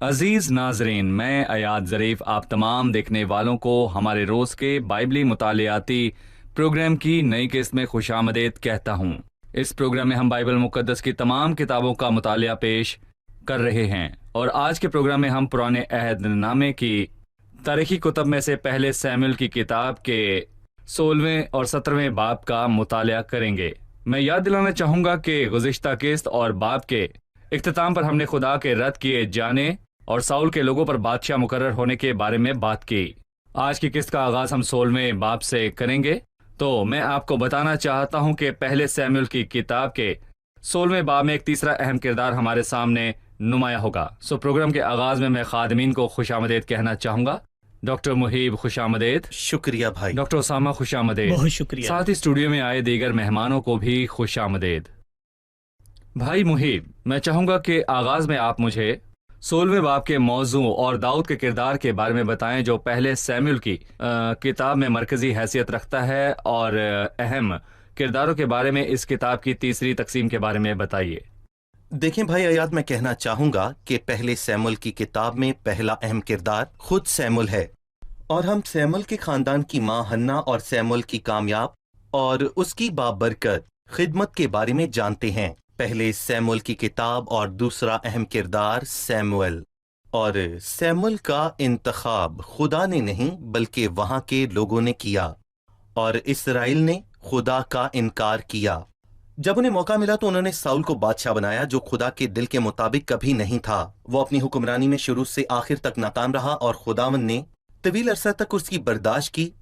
अजीज नाजरीन, मैं अयाद ज़रीफ आप तमाम देखने वालों को हमारे रोज़ के बाइबली मुतालियाती प्रोग्राम की नई किस्त में खुशामदीद कहता हूँ। इस प्रोग्राम में हम बाइबल मुकद्दस की तमाम किताबों का मुतालिया पेश कर रहे हैं और आज के प्रोग्राम में हम पुराने अहद नामे की तारीखी कुतब में से पहले सैमुएल की किताब के 16वें और 17वें बाब का मुतालिया करेंगे। मैं याद दिलाना चाहूँगा कि गुज़िश्ता किस्त और बाब के इख्तिताम पर हमने खुदा के रद्द किए जाने और साउल के लोगों पर बादशाह मुकर्रर होने के बारे में बात की। आज की किस्त का आगाज हम 16वें बाब से करेंगे। तो मैं आपको बताना चाहता हूं कि पहले सैमुएल की किताब के 16वें बाब में एक तीसरा अहम किरदार हमारे सामने नुमाया होगा। सो प्रोग्राम के आगाज में मैं खादमीन को खुशामदीद कहना चाहूंगा। डॉक्टर मुहीब खुशामदीद। शुक्रिया भाई। डॉक्टर उसामा खुशामदीद। बहुत शुक्रिया। साथ ही स्टूडियो में आए दीगर मेहमानों को भी खुशामदीद। भाई मुहीब, मैं चाहूंगा कि आगाज में आप मुझे 16वें बाब के मौजू और दाऊद के किरदार के बारे में बताएं जो पहले सैमुएल की किताब में मरकजी हैसियत रखता है, और अहम किरदारों के बारे में इस किताब की तीसरी तकसीम के बारे में बताइए। देखें भाई अयाद, मैं कहना चाहूंगा कि पहले सैमुएल की किताब में पहला अहम किरदार खुद सैमुएल है, और हम सैमुएल के खानदान की मां हन्ना और सैमुएल की कामयाब और उसकी बाबरकत खिदमत के बारे में जानते हैं। पहले सैमुएल की किताब और दूसरा अहम किरदार सैमुएल। और सैमुएल का इंतखाब खुदा ने नहीं बल्कि वहां के लोगों ने किया, और इसराइल ने खुदा का इनकार किया। जब उन्हें मौका मिला तो उन्होंने साउल को बादशाह बनाया, जो खुदा के दिल के मुताबिक कभी नहीं था। वो अपनी हुक्मरानी में शुरू से आखिर तक नाकाम रहा और खुदावन ने तवील अरसा तक उसकी बर्दाश्त की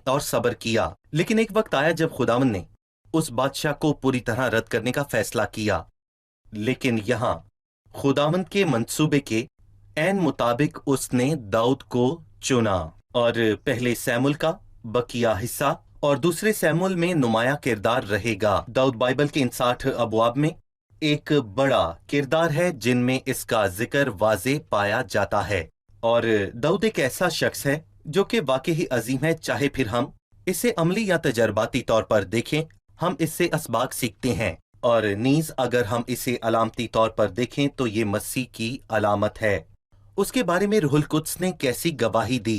और सब्र किया। लेकिन एक वक्त आया जब खुदावन ने उस बादशाह को पूरी तरह रद्द करने का फैसला किया। लेकिन यहाँ खुदावन के मंसूबे के ऐन मुताबिक उसने दाऊद को चुना, और पहले सैमुएल का बकिया हिस्सा और दूसरे सैमुएल में नुमाया किरदार रहेगा। दाऊद बाइबल के इन 60 अबवाब में एक बड़ा किरदार है जिनमें इसका जिक्र वाज़े पाया जाता है। और दाऊद एक ऐसा शख्स है जो कि वाकई ही अजीम है। चाहे फिर हम इसे अमली या तजर्बाती तौर पर देखें, हम इससे असबाक सीखते हैं, और नीज अगर हम इसे अलामती तौर पर देखें तो ये मसीह की अलामत है। उसके बारे में रूहुल कुद्स ने कैसी गवाही दी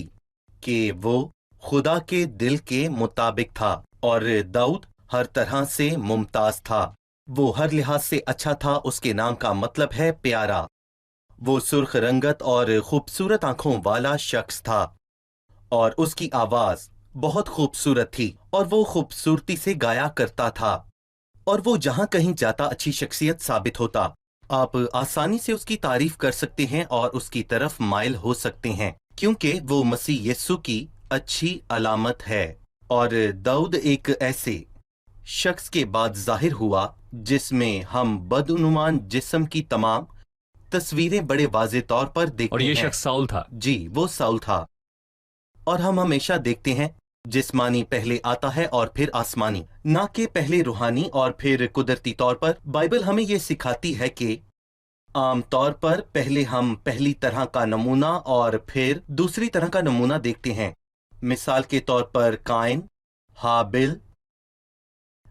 कि वो खुदा के दिल के मुताबिक था, और दाऊद हर तरह से मुमताज था। वो हर लिहाज से अच्छा था। उसके नाम का मतलब है प्यारा। वो सुर्ख रंगत और खूबसूरत आंखों वाला शख्स था, और उसकी आवाज बहुत खूबसूरत थी, और वो खूबसूरती से गाया करता था, और वो जहां कहीं जाता अच्छी शख्सियत साबित होता। आप आसानी से उसकी तारीफ कर सकते हैं और उसकी तरफ माइल हो सकते हैं, क्योंकि वो मसीह यीशु की अच्छी अलामत है। और दाऊद एक ऐसे शख्स के बाद जाहिर हुआ जिसमें हम बदनुमान जिस्म की तमाम तस्वीरें बड़े वाज़े तौर पर देखते हैं। और ये शख्स साउल था। जी, वो साउल था। और हम हमेशा देखते हैं जिस्मानी पहले आता है और फिर आसमानी, ना कि पहले रूहानी और फिर कुदरती तौर पर। बाइबल हमें ये सिखाती है कि आम तौर पर पहले हम पहली तरह का नमूना और फिर दूसरी तरह का नमूना देखते हैं। मिसाल के तौर पर काइन, हाबिल,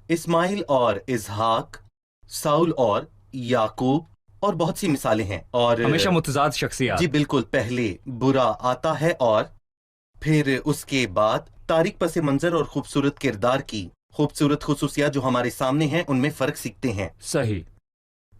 इस्माइल और इजहाक, साउल और याकूब, और बहुत सी मिसालें हैं। और हमेशा मुतजाद शख्सियत। जी बिल्कुल, पहले बुरा आता है और फिर उसके बाद तारीख पस मंजर और खूबसूरत किरदार की खूबसूरत खुसूसियात जो हमारे सामने हैं उनमें फर्क सीखते हैं। सही।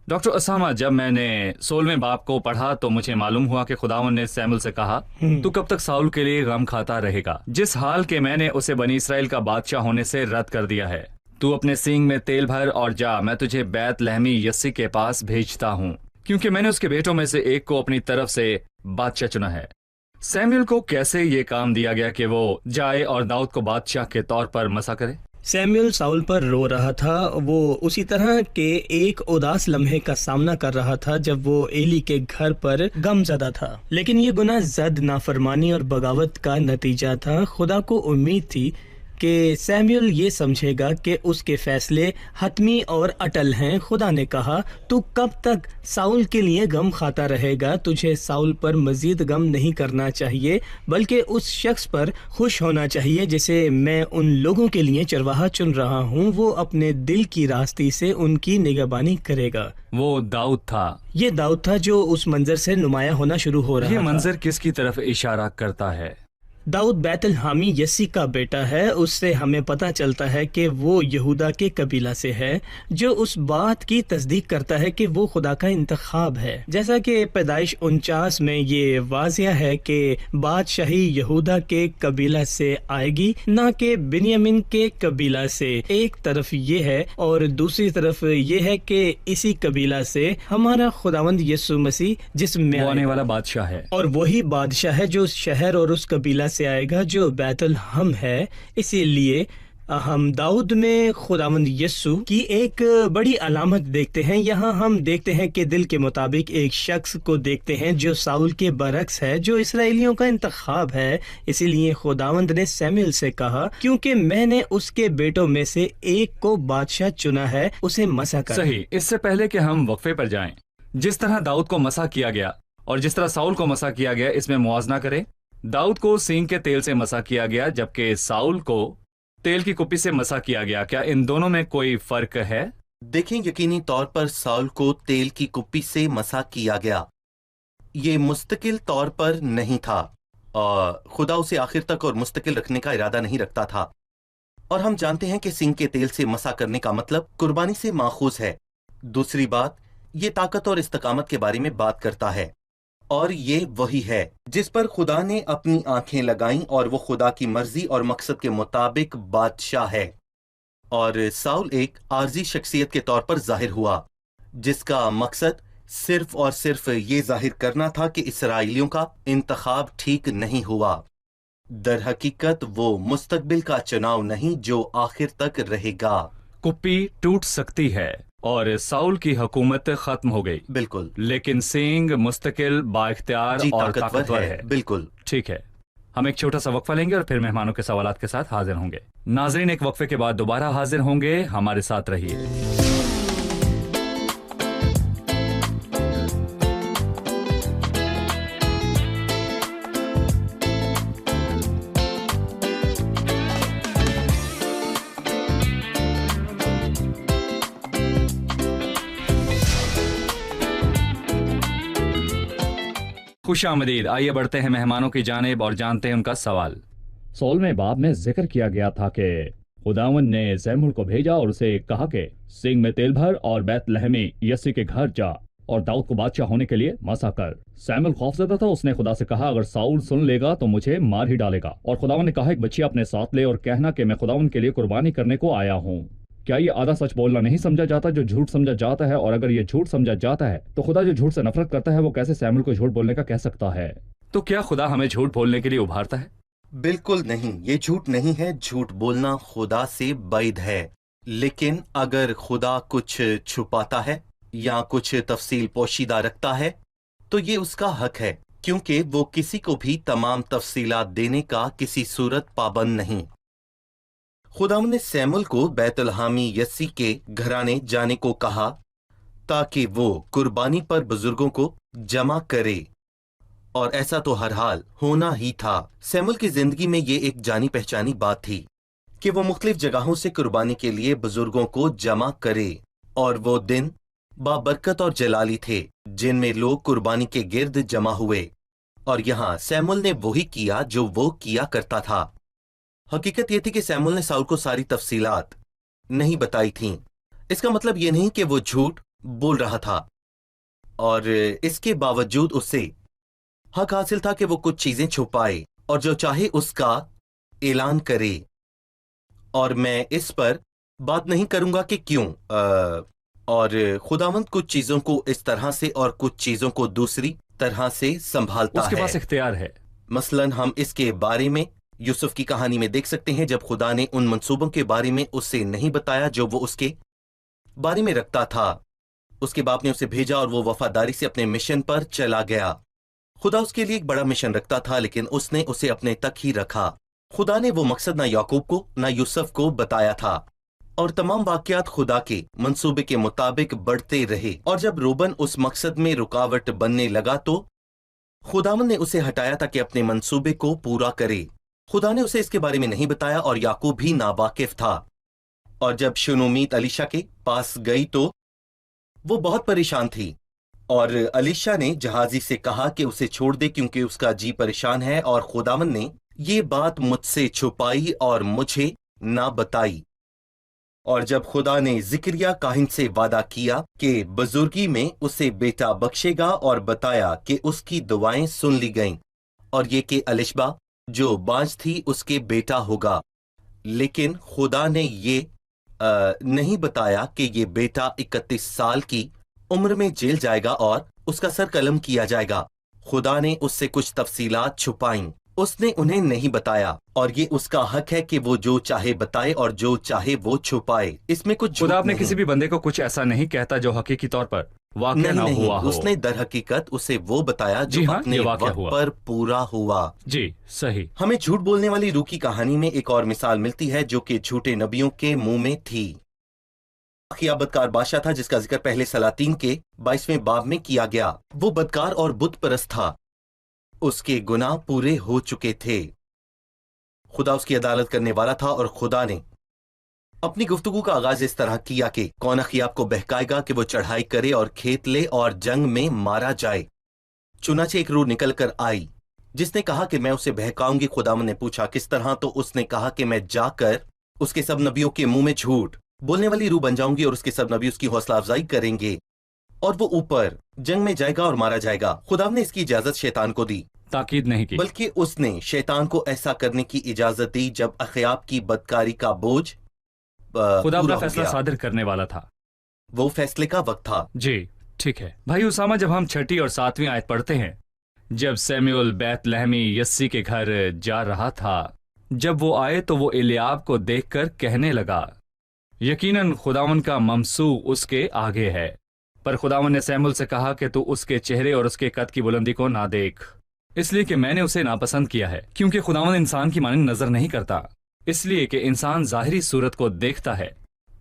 डॉक्टर उसामा, जब मैंने 16वें बाब को पढ़ा तो मुझे मालूम हुआ कि खुदावन ने सैमुएल से कहा, तू कब तक साउल के लिए गम खाता रहेगा, जिस हाल के मैंने उसे बनी इसराइल का बादशाह होने से रद्द कर दिया है। तू अपने सींग में तेल भर और जा, मैं तुझे बैत लहमी यस्सी के पास भेजता हूँ, क्योंकि मैंने उसके बेटों में से एक को अपनी तरफ से बादशाह चुना है। सैमुएल को कैसे ये काम दिया गया कि वो जाए और दाऊद को बादशाह के तौर पर मसा करे? सैमुएल साउल पर रो रहा था। वो उसी तरह के एक उदास लम्हे का सामना कर रहा था जब वो एली के घर पर गमज़दा था। लेकिन ये गुनाह जद, नाफरमानी और बगावत का नतीजा था। खुदा को उम्मीद थी کہ سیموئل یہ سمجھے گا کہ اس کے فیصلے حتمی اور اٹل ہیں۔ خدا نے کہا تو کب تک ساؤل کے لیے غم کھاتا رہے گا؟ تجھے ساؤل پر مزید غم نہیں کرنا چاہیے بلکہ اس شخص پر خوش ہونا چاہیے جسے میں ان لوگوں کے لیے چرواہا چن رہا ہوں۔ وہ اپنے دل کی راستی سے ان کی نگہبانی کرے گا۔ وہ داؤد تھا۔ یہ داؤد تھا جو اس منظر سے نمایاں ہونا شروع ہو رہا یہ تھا۔ منظر کس کی طرف اشارہ کرتا ہے؟ داؤد بیت الحامی یسی کا بیٹا ہے۔ اس سے ہمیں پتہ چلتا ہے کہ وہ یہودا کے قبیلہ سے ہے، جو اس بات کی تصدیق کرتا ہے کہ وہ خدا کا انتخاب ہے۔ جیسا کہ پیدائش 49 میں یہ واضح ہے کہ بادشاہی یہودا کے قبیلہ سے آئے گی، نہ کہ بنیامین کے قبیلہ سے۔ ایک طرف یہ ہے اور دوسری طرف یہ ہے کہ اسی قبیلہ سے ہمارا خداوند یسوع مسیح جسم میں وہ آنے آئے والا بادشاہ ہے۔ اور وہی بادشاہ ہے جو اس شہر اور اس قبیلہ سے آئے گا جو بیت الحم ہے۔ اسی لیے ہم داؤد میں خداوند یسوع کی ایک بڑی علامت دیکھتے ہیں۔ یہاں ہم دیکھتے ہیں کہ دل کے مطابق ایک شخص کو دیکھتے ہیں جو ساؤل کے برعکس ہے، جو اسرائیلیوں کا انتخاب ہے۔ اسی لیے خداوند نے سیموئیل سے کہا کیونکہ میں نے اس کے بیٹوں میں سے ایک کو بادشاہ چنا ہے، اسے مسح کر۔ صحیح۔ اس سے پہلے کہ ہم وقفے پر جائیں، جس طرح داؤد کو مسح کیا گیا اور جس طرح ساؤل کو مسح کیا گیا، اس میں موازنہ کریں۔ داؤد کو سینگ کے تیل سے مسح کیا گیا جبکہ ساؤل کو تیل کی کپی سے مسح کیا گیا۔ کیا ان دونوں میں کوئی فرق ہے؟ دیکھیں، یقینی طور پر ساؤل کو تیل کی کپی سے مسح کیا گیا۔ یہ مستقل طور پر نہیں تھا، اور خدا اسے آخر تک اور مستقل رکھنے کا ارادہ نہیں رکھتا تھا۔ اور ہم جانتے ہیں کہ سینگ کے تیل سے مسح کرنے کا مطلب قربانی سے ماخوذ ہے۔ دوسری بات، یہ طاقت اور استقامت کے بارے میں بات کرتا ہے، اور یہ وہی ہے جس پر خدا نے اپنی آنکھیں لگائیں، اور وہ خدا کی مرضی اور مقصد کے مطابق بادشاہ ہے۔ اور ساؤل ایک عارضی شخصیت کے طور پر ظاہر ہوا، جس کا مقصد صرف اور صرف یہ ظاہر کرنا تھا کہ اسرائیلیوں کا انتخاب ٹھیک نہیں ہوا۔ در حقیقت وہ مستقبل کا چناؤ نہیں جو آخر تک رہے گا۔ کپی ٹوٹ سکتی ہے اور ساؤل کی حکومت ختم ہو گئی، بالکل، لیکن سینگ مستقل، با اختیار جی اور طاقتور ہے۔ بالکل۔ ٹھیک ہے، ہم ایک چھوٹا سا وقفہ لیں گے اور پھر مہمانوں کے سوالات کے ساتھ حاضر ہوں گے۔ ناظرین، ایک وقفے کے بعد دوبارہ حاضر ہوں گے، ہمارے ساتھ رہیے۔ خوش آمدید۔ آئیے بڑھتے ہیں مہمانوں کی جانب اور جانتے ہیں ان کا سوال۔ 16ویں باب میں ذکر کیا گیا تھا کہ خداوند نے سیموئیل کو بھیجا اور اسے کہا کہ سینگ میں تیل بھر اور بیت لہمی یسی کے گھر جا اور داؤد کو بادشاہ ہونے کے لیے مسح کر۔ سیموئیل خوفزدہ تھا، اس نے خدا سے کہا اگر ساؤل سن لے گا تو مجھے مار ہی ڈالے گا، اور خداوند نے کہا ایک بچی اپنے ساتھ لے اور کہنا کہ میں خداوند کے لیے قربانی کرنے کو آیا ہوں۔ کیا یہ آدھا سچ بولنا نہیں سمجھا جاتا جو جھوٹ سمجھا جاتا ہے؟ اور اگر یہ جھوٹ سمجھا جاتا ہے تو خدا جو جھوٹ سے نفرت کرتا ہے وہ کیسے سیموئیل کو جھوٹ بولنے کا کہہ سکتا ہے؟ تو کیا خدا ہمیں جھوٹ بولنے کے لیے ابھارتا ہے؟ بالکل نہیں، یہ جھوٹ نہیں ہے۔ جھوٹ بولنا خدا سے بعید ہے، لیکن اگر خدا کچھ چھپاتا ہے یا کچھ تفصیل پوشیدہ رکھتا ہے تو یہ اس کا حق ہے، کیونکہ وہ کسی کو بھی تمام تفصیلات دینے کا کسی صورت پابند نہیں۔ خداوند نے سیموئیل کو بیت الحامی یسی کے گھرانے جانے کو کہا تاکہ وہ قربانی پر بزرگوں کو جمع کرے، اور ایسا تو ہر حال ہونا ہی تھا۔ سیموئیل کی زندگی میں یہ ایک جانی پہچانی بات تھی کہ وہ مختلف جگہوں سے قربانی کے لیے بزرگوں کو جمع کرے، اور وہ دن بابرکت اور جلالی تھے جن میں لوگ قربانی کے گرد جمع ہوئے، اور یہاں سیموئیل نے وہی کیا جو وہ کیا کرتا تھا۔ حقیقت یہ تھی کہ سیموئیل نے ساؤل کو ساری تفصیلات نہیں بتائی تھیں۔ اس کا مطلب یہ نہیں کہ وہ جھوٹ بول رہا تھا، اور اس کے باوجود اسے حق حاصل تھا کہ وہ کچھ چیزیں چھپائے اور جو چاہے اس کا اعلان کرے، اور میں اس پر بات نہیں کروں گا کہ کیوں۔ اور خداوند کچھ چیزوں کو اس طرح سے اور کچھ چیزوں کو دوسری طرح سے سنبھالتا ہے۔ اس کے پاس اختیار ہے۔ مثلاً ہم اس کے بارے میں یوسف کی کہانی میں دیکھ سکتے ہیں، جب خدا نے ان منصوبوں کے بارے میں اسے نہیں بتایا جو وہ اس کے بارے میں رکھتا تھا، اس کے باپ نے اسے بھیجا اور وہ وفاداری سے اپنے مشن پر چلا گیا۔ خدا اس کے لیے ایک بڑا مشن رکھتا تھا، لیکن اس نے اسے اپنے تک ہی رکھا۔ खुदा ने वो मकसद ना याकूब को ना यूसुफ को बताया था, और तमाम वाकयात खुदा के मंसूबे के मुताबिक बढ़ते रहे। और जब रूबन उस मकसद में रुकावट बनने लगा तो खुदावन ने उसे हटाया ताकि अपने मंसूबे को पूरा करे। खुदा ने उसे इसके बारे में नहीं बताया और याकूब भी नावाकिफ था। और जब शुनूमीत अलीशा के पास गई तो वो बहुत परेशान थी, और अलीशा ने जहाजी से कहा कि उसे छोड़ दे क्योंकि उसका जी परेशान है, और खुदावन ने ये बात मुझसे छुपाई और मुझे ना बताई। और जब खुदा ने जिक्रिया काहिन से वादा किया कि बुजुर्गी में उसे बेटा बख्शेगा, और बताया कि उसकी दुआएं सुन ली गईं, और ये कि अलिशबा जो बांझ थी उसके बेटा होगा, लेकिन खुदा ने ये नहीं बताया कि ये बेटा 31 साल की उम्र में जेल जाएगा और उसका सर कलम किया जाएगा। खुदा ने उससे कुछ तफसीलात छुपाईं, उसने उन्हें नहीं बताया, और ये उसका हक है कि वो जो चाहे बताए और जो चाहे वो छुपाए। इसमें कुछ खुदा झूठ अपने नहीं। किसी भी बंदे को कुछ ऐसा नहीं कहता जो हकीकी तौर पर वाकया ना नहीं, हुआ हो। उसने दर हकीकत उसे वो बताया जो जी हाँ, अपने ये वाकया वक्त हुआ। पर पूरा हुआ। जी सही। हमें झूठ बोलने वाली रूह की कहानी में एक और मिसाल मिलती है जो कि झूठे नबियों के मुंह में थी। अखिया बदकार बादशाह था जिसका जिक्र पहले सलातीन के 22वें बाब में किया गया। वो बदकार और बुत परस्त था, उसके गुनाह पूरे हो चुके थे, खुदा उसकी अदालत करने वाला था, और खुदा ने अपनी गुफ्तगू का आगाज इस तरह किया कि कौन अखियाब को बहकाएगा कि वो चढ़ाई करे और खेत ले और जंग में मारा जाए। चुनाचे एक रूह निकल कर आई जिसने कहा कि मैं उसे बहकाऊंगी। खुदावन ने पूछा किस तरह, तो उसने कहा कि मैं जाकर उसके सब नबियों के मुंह में झूठ बोलने वाली रूह बन जाऊंगी, और उसके सब नबी उसकी हौसला अफजाई करेंगे, और वो ऊपर जंग में जाएगा और मारा जाएगा। खुदा ने इसकी इजाजत शैतान को दी, ताकीद नहीं की। बल्कि उसने शैतान को ऐसा करने की इजाजत दी जब अखयाब की बदकारी का बोझ खुदा पूरा अपना हो फैसला गया। सादिर करने वाला था। वो फैसले का वक्त था। जी ठीक है भाई उसामा, जब हम 6ठी और 7वीं आयत पढ़ते हैं, जब सैमुअल बैतलहमी यस्सी के घर जा रहा था, जब वो आए तो वो इलियाब को देखकर कहने लगा, यकीनन खुदावन का ममसू उसके आगे है। पर खुदावन ने सैमुअल से कहा कि तू उसके चेहरे और उसके कद की बुलंदी को ना देख, इसलिए कि मैंने उसे नापसंद किया है। क्योंकि खुदावन इंसान की मानंद नजर नहीं करता, इसलिए कि इंसान जाहिरी सूरत को देखता है,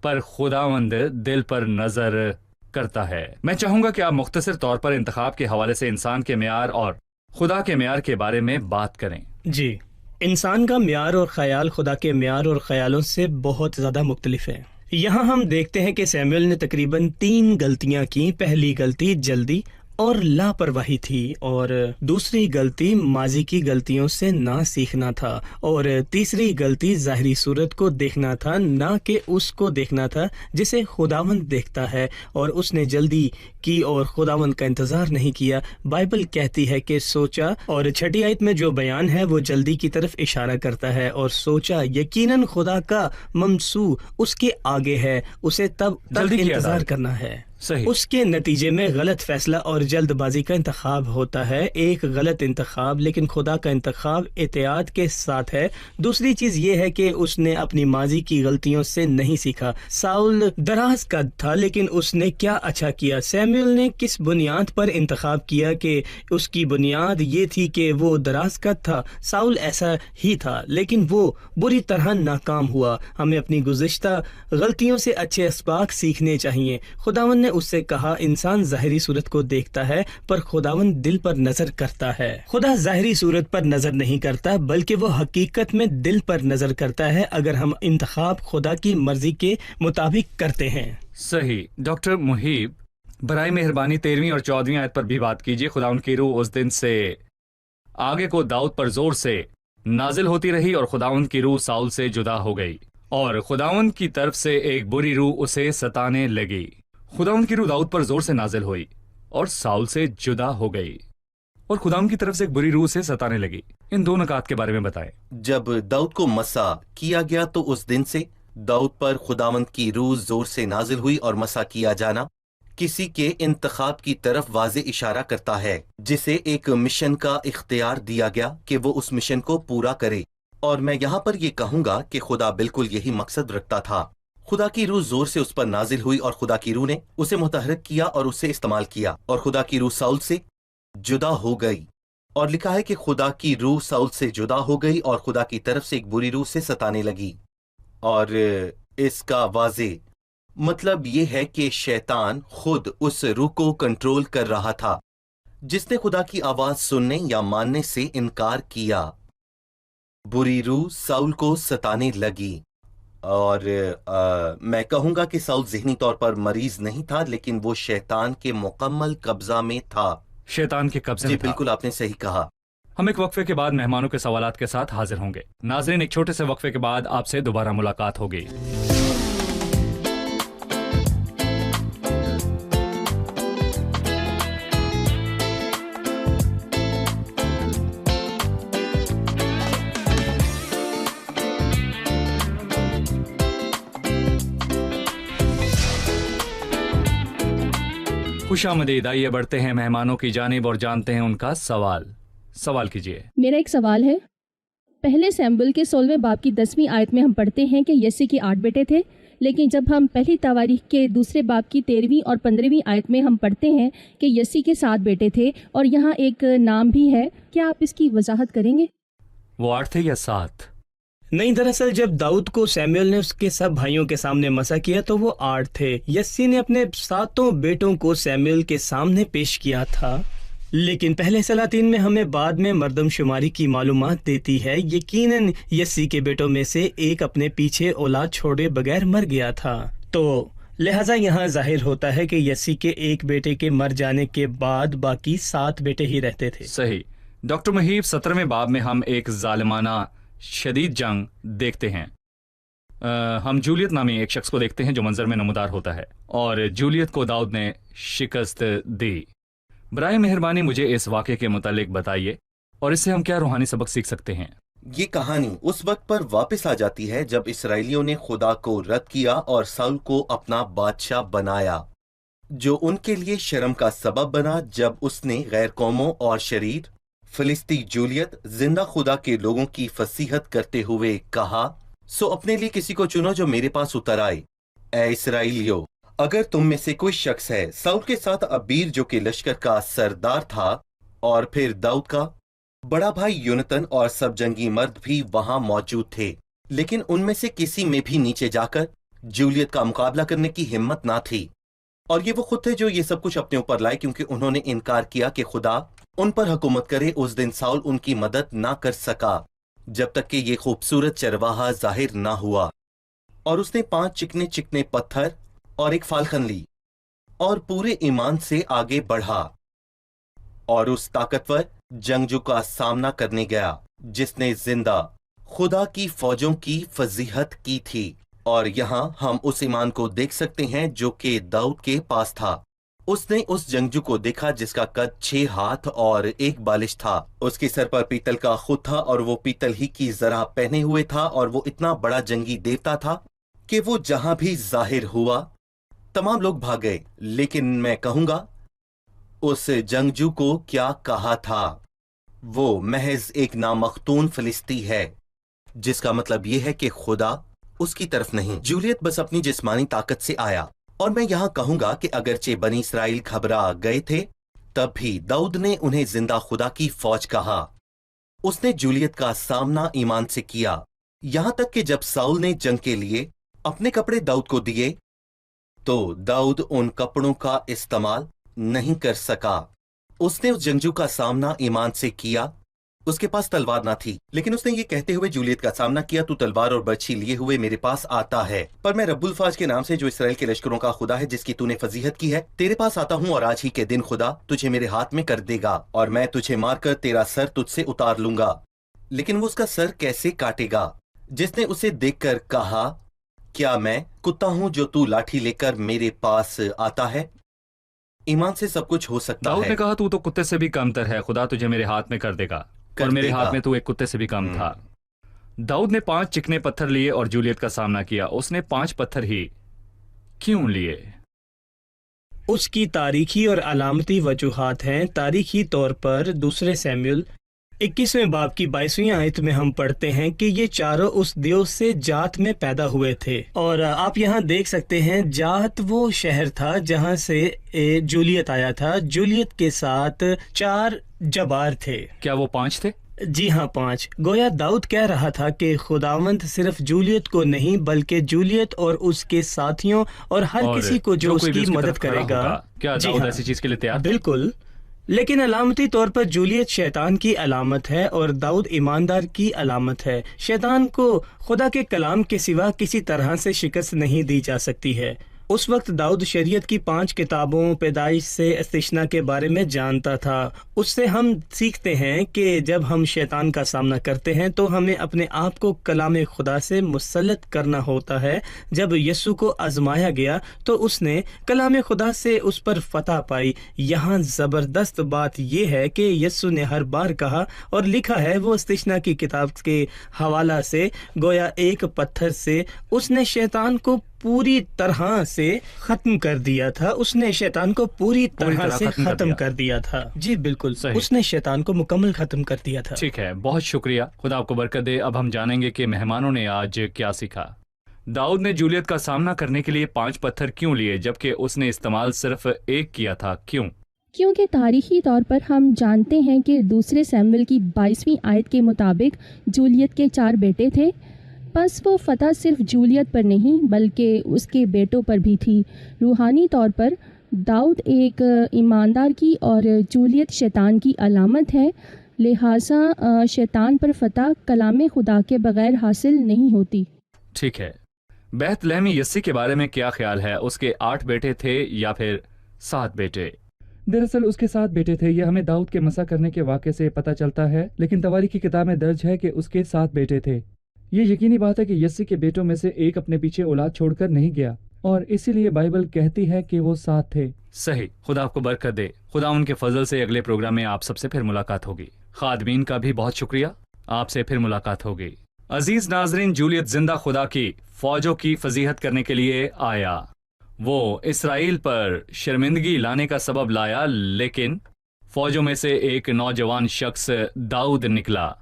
पर खुदावंद दिल पर नजर करता है। मैं चाहूंगा कि आप मुख्तसर तौर पर इंतखाब के हवाले से इंसान के म्यार और खुदा के म्यार के बारे में बात करें। जी, इंसान का म्यार और ख्याल खुदा के म्यार और ख्यालों से बहुत ज़्यादा मुख्तलिफ है। यहाँ हम देखते हैं कि सैमुअल ने तकरीबन 3 गलतियाँ की। पहली गलती जल्दी और लापरवाही थी, और दूसरी गलती माजी की गलतियों से ना सीखना था, और तीसरी गलती ज़ाहरी सूरत को देखना था, ना कि उसको देखना था जिसे खुदावंद देखता है। और उसने जल्दी की और खुदावंद का इंतज़ार नहीं किया। बाइबल कहती है कि सोचा, और 6ठी आयत में जो बयान है वो जल्दी की तरफ इशारा करता है। और सोचा, यकीनन खुदा का ममसू उसके आगे है, उसे तब जल्दी किया इंतज़ार था। करना है। सही। उसके नतीजे में गलत फैसला और जल्दबाजी का इंतखाब होता है। एक गलत इंतखाब, लेकिन खुदा का इंतखाब एहतियात के साथ है। दूसरी चीज ये है कि उसने अपनी माजी की गलतियों से नहीं सीखा। साउल दराज कद था, लेकिन उसने क्या अच्छा किया। सैमुअल ने किस बुनियाद पर इंतखाब किया कि उसकी बुनियाद ये थी कि वो दराज कद था। साउल ऐसा ही था, लेकिन वो बुरी तरह नाकाम हुआ। हमें अपनी गुज़िश्ता गलतियों से अच्छे असबाक सीखने चाहिए। खुदावन ने उससे कहा, इंसान ज़ाहिरी सूरत को देखता है, पर खुदावन दिल पर नजर करता है। खुदा ज़ाहिरी सूरत पर नजर नहीं करता, बल्कि वो हकीकत में दिल पर नजर करता है, अगर हम इंतखाब खुदा की मर्जी के मुताबिक करते हैं। सही। डॉक्टर मुहीब, बराए मेहरबानी 13वीं और 14वीं आयत पर भी बात कीजिए। खुदा उनकी रूह उस दिन से आगे को दाऊद पर जोर से नाजिल होती रही, और खुदावन की रूह साउल से जुदा हो गई, और खुदावन की तरफ से एक बुरी रूह उसे सताने लगी। खुदावन की रूह दाऊद पर जोर से नाजिल हुई और साउल से जुदा हो गई, और खुदावन की तरफ से एक बुरी रूह से सताने लगी। इन दो नकात के बारे में बताएं। जब दाऊद को मसा किया गया तो उस दिन से दाऊद पर खुदावंद की रूह जोर से नाजिल हुई, और मसा किया जाना किसी के इंतखाब की तरफ वाज़े इशारा करता है, जिसे एक मिशन का इख्तियार दिया गया कि वो उस मिशन को पूरा करे। और मैं यहाँ पर ये कहूँगा कि खुदा बिल्कुल यही मकसद रखता था। खुदा की रूह जोर से उस पर नाजिल हुई, और खुदा की रूह ने उसे मुतहर्रिक किया और उसे इस्तेमाल किया, और खुदा की रूह साउल से जुदा हो गई, اور لکھا ہے کہ خدا کی روح ساؤل سے جدا ہو گئی اور خدا کی طرف سے ایک بری روح سے ستانے لگی. اور اس کا واضح مطلب یہ ہے کہ شیطان خود اس روح کو کنٹرول کر رہا تھا جس نے خدا کی آواز سننے یا ماننے سے انکار کیا. بری روح ساؤل کو ستانے لگی. اور میں کہوں گا کہ ساؤل ذہنی طور پر مریض نہیں تھا، لیکن وہ شیطان کے مکمل قبضہ میں تھا. شیطان کے قبضے جی میں تھا. بالکل، آپ نے صحیح کہا. ہم ایک وقفے کے بعد مہمانوں کے سوالات کے ساتھ حاضر ہوں گے. ناظرین، ایک چھوٹے سے وقفے کے بعد آپ سے دوبارہ ملاقات ہوگی. خوش آمدید. آئیے بڑھتے ہیں مہمانوں کی جانب اور جانتے ہیں ان کا سوال کیجیے. میرا ایک سوال ہے. پہلے سیموئیل کے 16ویں باب کی 10ویں آیت میں ہم پڑھتے ہیں کہ یسی کے 8 بیٹے تھے، لیکن جب ہم پہلی تواریخ کے 2 باب کی 13ویں اور 15ویں آیت میں ہم پڑھتے ہیں کہ یسی کے 7 بیٹے تھے اور یہاں ایک نام بھی ہے. کیا آپ اس کی وضاحت کریں گے؟ وہ 8 تھے یا 7؟ نہیں، دراصل جب داؤد کو سیموئیل نے اس کے سب بھائیوں کے سامنے مسح کیا تو وہ 8 تھے. یسی نے اپنے 7 بیٹوں کو سیموئیل کے سامنے پیش کیا تھا، لیکن پہلے سلاطین میں ہمیں بعد میں مردم شماری کی معلومات دیتی ہے. یقیناً یسی کے بیٹوں میں سے ایک اپنے پیچھے اولاد چھوڑے بغیر مر گیا تھا، تو لہٰذا یہاں ظاہر ہوتا ہے کہ یسی کے ایک بیٹے کے مر جانے کے بعد باقی 7 بیٹے ہی رہتے تھے. صحیح. ڈاکٹر مہیب، 17ویں باب میں ہم ایک ظالمانہ شدید جنگ دیکھتے ہیں. ہم جولیت نامی ایک شخص کو دیکھتے ہیں جو منظر میں نمودار ہوتا ہے، اور جولیت کو داؤد نے شکست دی. برائے مہربانی مجھے اس واقعے کے متعلق بتائیے اور اس سے ہم کیا روحانی سبق سیکھ سکتے ہیں. یہ کہانی اس وقت پر واپس آ جاتی ہے جب اسرائیلیوں نے خدا کو رد کیا اور ساؤل کو اپنا بادشاہ بنایا، جو ان کے لیے شرم کا سبب بنا جب اس نے غیر قوموں اور شریر فلسطی جولیت زندہ خدا کے لوگوں کی فصیحت کرتے ہوئے کہا، سو اپنے لیے کسی کو چنو جو میرے پاس اتر آئے. اے اسرائیلیو، اگر تم میں سے کوئی شخص ہے. ساؤل کے ساتھ ابیر جو کہ لشکر کا سردار تھا، اور پھر داؤد کا بڑا بھائی یونتن اور سب جنگی مرد بھی وہاں موجود تھے، لیکن ان میں سے کسی میں بھی نیچے جا کر جولیت کا مقابلہ کرنے کی ہمت نہ تھی. اور یہ وہ خود تھے جو یہ سب کچھ اپنے اوپر لائے، کیونکہ انہوں نے انکار کیا کہ خدا ان پر حکومت کرے. اس دن ساؤل ان کی مدد نہ کر سکا جب تک کہ یہ خوبصورت چرواہا ظاہر نہ ہوا. اور اس نے 5 چکنے چکنے پتھر اور ایک فالخن لی اور پورے ایمان سے آگے بڑھا اور اس طاقتور جنگجو کا سامنا کرنے گیا جس نے زندہ خدا کی فوجوں کی فضیحت کی تھی. اور یہاں ہم اس ایمان کو دیکھ سکتے ہیں جو کہ داؤد کے پاس تھا. اس نے اس جنگجو کو دیکھا جس کا قد 6 ہاتھ اور 1 بالش تھا. اس کے سر پر پیتل کا خود تھا اور وہ پیتل ہی کی زرہ پہنے ہوئے تھا، اور وہ اتنا بڑا جنگی دیوتا تھا کہ وہ جہاں بھی ظاہر ہوا تمام لوگ بھاگ گئے. لیکن میں کہوں گا اس جنگجو کو کیا کہا تھا. وہ محض ایک نامختون فلسطی ہے، جس کا مطلب یہ ہے کہ خدا اس کی طرف نہیں. جولیت بس اپنی جسمانی طاقت سے آیا. اور میں یہاں کہوں گا کہ اگرچہ بنی اسرائیل گھبرا گئے تھے، تب بھی داؤد نے انہیں زندہ خدا کی فوج کہا. اس نے جولیت کا سامنا ایمان سے کیا، یہاں تک کہ جب ساؤل نے جنگ کے لیے اپنے کپڑے داؤد کو دیے تو داؤد ان کپڑوں کا استعمال نہیں کر سکا. اس نے اس جنگجو کا سامنا ایمان سے کیا. اس کے پاس تلوار نہ تھی، لیکن اس نے یہ کہتے ہوئے جولیت کا سامنا کیا، تو تلوار اور برچھی لیے ہوئے میرے پاس آتا ہے، پر میں رب الفاظ کے نام سے جو اسرائیل کے لشکروں کا خدا ہے جس کی تو نے فضیحت کی ہے، تیرے پاس آتا ہوں. اور آج ہی کے دن خدا تجھے میرے ہاتھ میں کر دے گا اور میں تجھے مار کر تیرا سر تجھ سے اتار لوں گا. لیکن وہ اس کا سر کیسے کاٹے گا؟ جس نے اسے دیکھ کر کہا، کیا میں کتا ہوں جو تو لاٹھی لے کر میرے پاس آتا ہے؟ ایمان سے سب کچھ ہو سکتا داؤد ہے. نے کہا تو کتے سے بھی کم تر ہے، خدا تجھے میرے ہاتھ میں کر دے گا، اور میرے ہاتھ میں تو ایک کتے سے بھی کم تھا. داؤد نے 5 چکنے پتھر لیے اور جولیت کا سامنا کیا. اس نے 5 پتھر ہی کیوں لیے؟ اس کی تاریخی اور علامتی وجوہات ہیں. تاریخی طور پر 2 سیموئیل 21वें बाब की 22वीं आयत में हम पढ़ते हैं कि ये चारों उस देव से जात में पैदा हुए थे। और आप यहाँ देख सकते हैं जात वो शहर था जहाँ से जूलियत आया था। जूलियत के साथ 4 जबार थे। क्या वो 5 थे? जी हाँ, 5। गोया दाऊद कह रहा था कि खुदावंद सिर्फ जूलियत को नहीं बल्कि जूलियत और उसके साथियों और हर किसी को जो उसकी मदद करेगा। क्या दाऊद ऐसी चीज के लिए तैयार? बिल्कुल, लेकिन अलामती तौर पर जूलियत शैतान की अलामत है और दाऊद ईमानदार की अलामत है। शैतान को खुदा के कलाम के सिवा किसी तरह से शिकस्त नहीं दी जा सकती है। उस वक्त दाऊद शरीयत की 5 किताबों पैदाइश से इस्तिश्ना के बारे में जानता था। उससे हम सीखते हैं कि जब हम शैतान का सामना करते हैं तो हमें अपने आप को कलाम खुदा से मुसल्लत करना होता है। जब यस्सु को आजमाया गया तो उसने कलाम खुदा से उस पर फतह पाई। यहाँ ज़बरदस्त बात यह है कि यस्सु ने हर बार कहा और लिखा है वो इस्तिश्ना की किताब के हवाला से, गोया एक पत्थर से उसने शैतान को पूरी तरह से खत्म कर दिया था। उसने शैतान को पूरी तरह से खत्म कर दिया था। जी बिल्कुल, उसने शैतान को मुकम्मल खत्म कर दिया था। ठीक है, बहुत शुक्रिया, खुदा आपको बरकत दे। अब हम जानेंगे कि मेहमानों ने आज क्या सीखा। दाऊद ने जूलियत का सामना करने के लिए 5 पत्थर क्यों लिए जबकि उसने इस्तेमाल सिर्फ 1 किया था? क्यों? क्योंकि तारीखी तौर पर हम जानते हैं कि दूसरे सैमुएल की 22वीं आयत के मुताबिक जूलियत के 4 बेटे थे। बस वो फतह सिर्फ जूलियत पर नहीं बल्कि उसके बेटों पर भी थी। रूहानी तौर पर दाऊद एक ईमानदार की और जूलियत शैतान की अलामत है, लिहाजा शैतान पर फतह कलाम खुदा के बगैर हासिल नहीं होती। ठीक है, बैतलहमी यस्सी के बारे में क्या ख्याल है? उसके 8 बेटे थे या फिर 7 बेटे? दरअसल उसके 7 बेटे थे। यह हमें दाऊद के मसा करने के वाक़े से पता चलता है, लेकिन तवारीख की किताब में दर्ज है कि उसके 7 बेटे थे। ये यकीनी बात है कि यस्सी के बेटों में से एक अपने पीछे औलाद छोड़कर नहीं गया और इसीलिए बाइबल कहती है कि वो 7 थे। सही, खुदा आपको बरकत दे। खुदा उनके फजल से अगले प्रोग्राम में आप सबसे फिर मुलाकात होगी। खादमीन का भी बहुत शुक्रिया, आपसे फिर मुलाकात होगी। अजीज नाजरीन, जूलियत जिंदा खुदा की फौजों की फजीहत करने के लिए आया। वो इसराइल पर शर्मिंदगी लाने का सबब लाया, लेकिन फौजों में से एक नौजवान शख्स दाऊद निकला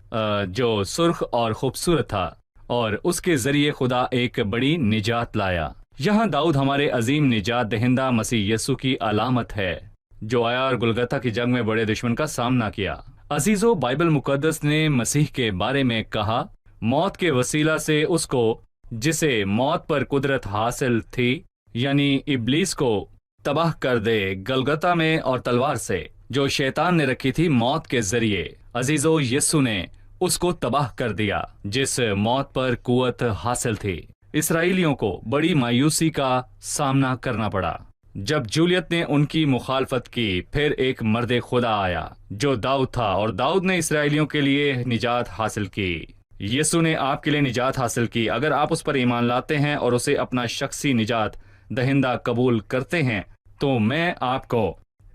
जो सुर्ख और खूबसूरत था और उसके जरिए खुदा एक बड़ी निजात लाया। यहाँ दाऊद हमारे अजीम निजात दहिंदा मसीह यस्सु की अलामत है जो आया और गुलगता की जंग में बड़े दुश्मन का सामना किया। अजीजों, बाइबल मुकद्दस ने मसीह के बारे में कहा, मौत के वसीला से उसको जिसे मौत पर कुदरत हासिल थी यानी इब्लीस को तबाह कर दे गलगता में और तलवार से जो शैतान ने रखी थी मौत के जरिए। अजीजों, यस्सु ने उसको तबाह कर दिया जिस मौत पर कुवत हासिल थी। इसराइलियों को बड़ी मायूसी का सामना करना पड़ा जब जूलियत ने उनकी मुखालफत की। फिर एक मर्द खुदा आया जो दाऊद था और दाऊद ने इसराइलियों के लिए निजात हासिल की। यीशु ने आपके लिए निजात हासिल की। अगर आप उस पर ईमान लाते हैं और उसे अपना शख्सी निजात दहिंदा कबूल करते हैं तो मैं आपको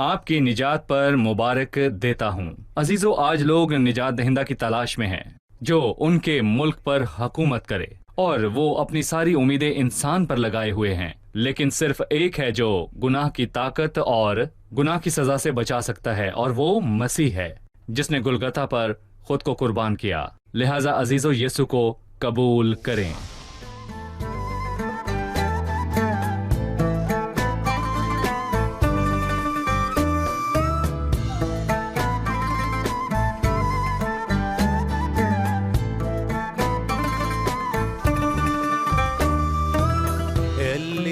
आपकी निजात पर मुबारक देता हूँ। अजीजों, आज लोग निजात दहिंदा की तलाश में हैं जो उनके मुल्क पर हुकूमत करे और वो अपनी सारी उम्मीदें इंसान पर लगाए हुए हैं, लेकिन सिर्फ एक है जो गुनाह की ताकत और गुनाह की सजा से बचा सकता है और वो मसीह है जिसने गुलगता पर खुद को कुर्बान किया। लिहाजा अजीजों, यीशु को कबूल करें।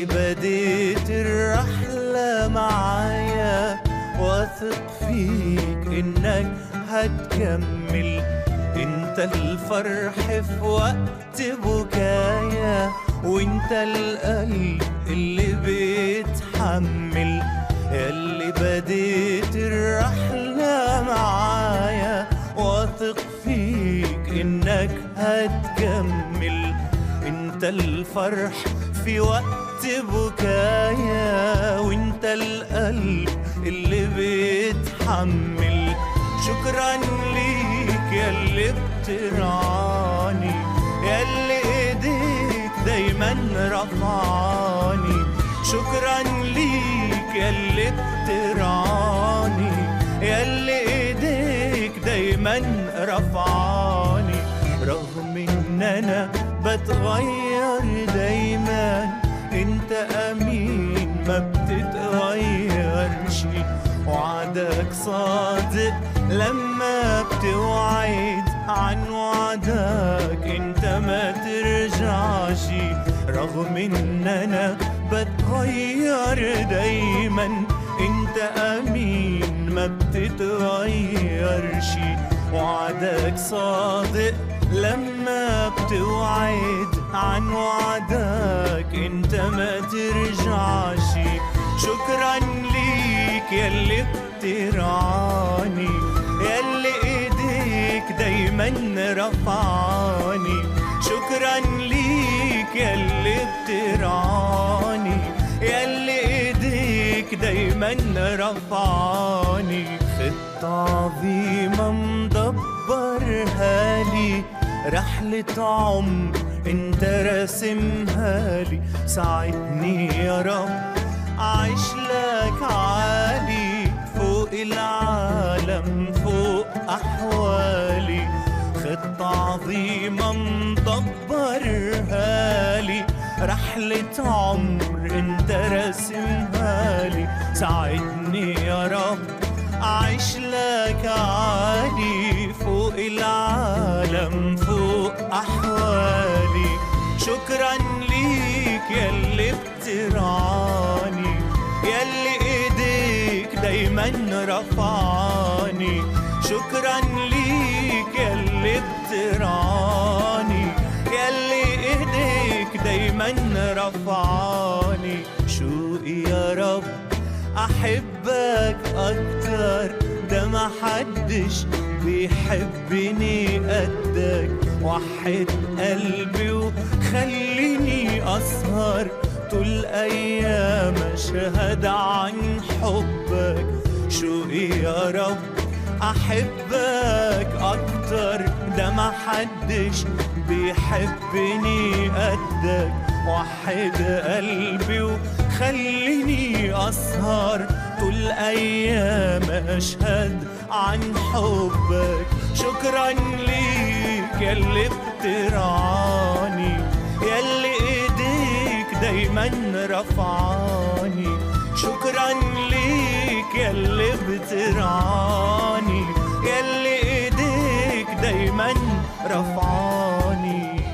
بديت الرحلة معايا واثق فيك انك هتكمل. انت الفرح في وقت بكايا وانت القلب اللي بيتحمل. ياللي بديت الرحلة معايا واثق فيك انك هتكمل. انت الفرح في وقت بكايا وانت القلب اللي بيتحمل. شكرا ليك ياللي بترعاني، ياللي ايديك دايما رفعاني. شكرا ليك ياللي بترعاني، ياللي ايديك دايما رفعاني، رغم ان انا بتغير دايما انت امين ما بتتغيرش، وعدك صادق لما بتوعد، عن وعدك انت ما ترجعش، رغم ان انا بتغير دايما انت امين ما بتتغيرش، وعدك صادق لما بتوعد، عن وعدك انت ما ترجعش. شكرا ليك يلي بترعاني، يلي ايديك دايما رفعاني، شكرا ليك يلي بترعاني، يلي ايديك دايما رفعاني. خطة عظيمة مدبرها لي، رحلة عمر انت راسمها لي، ساعدني يا رب أعيش لك عالي، فوق العالم فوق أحوالي. خطة عظيمة مدبرها لي، رحلة عمر انت راسمها لي، ساعدني يا رب أعيش لك عالي، فوق العالم فوق أحوالي. شكرا ليك يلي بترعاني، يلي ايديك دايما رفعاني، شكرا ليك يلي بترعاني، يلي ايديك دايما رفعاني. شوقي يا رب احبك اكتر، ده ما حدش بيحبني قدك، وحد قلبي وخليني اسهر طول ايام اشهد عن حبك. شوقي يا رب احبك اكتر، ده ما حدش بيحبني قدك، وحد قلبي وخليني اسهر طول ايام اشهد عن حبك. شكرا ليك يلي بترعاني، يلي ايديك دايما رفعاني، شكرا ليك يلي بترعاني، يلي ايديك دايما رفعاني.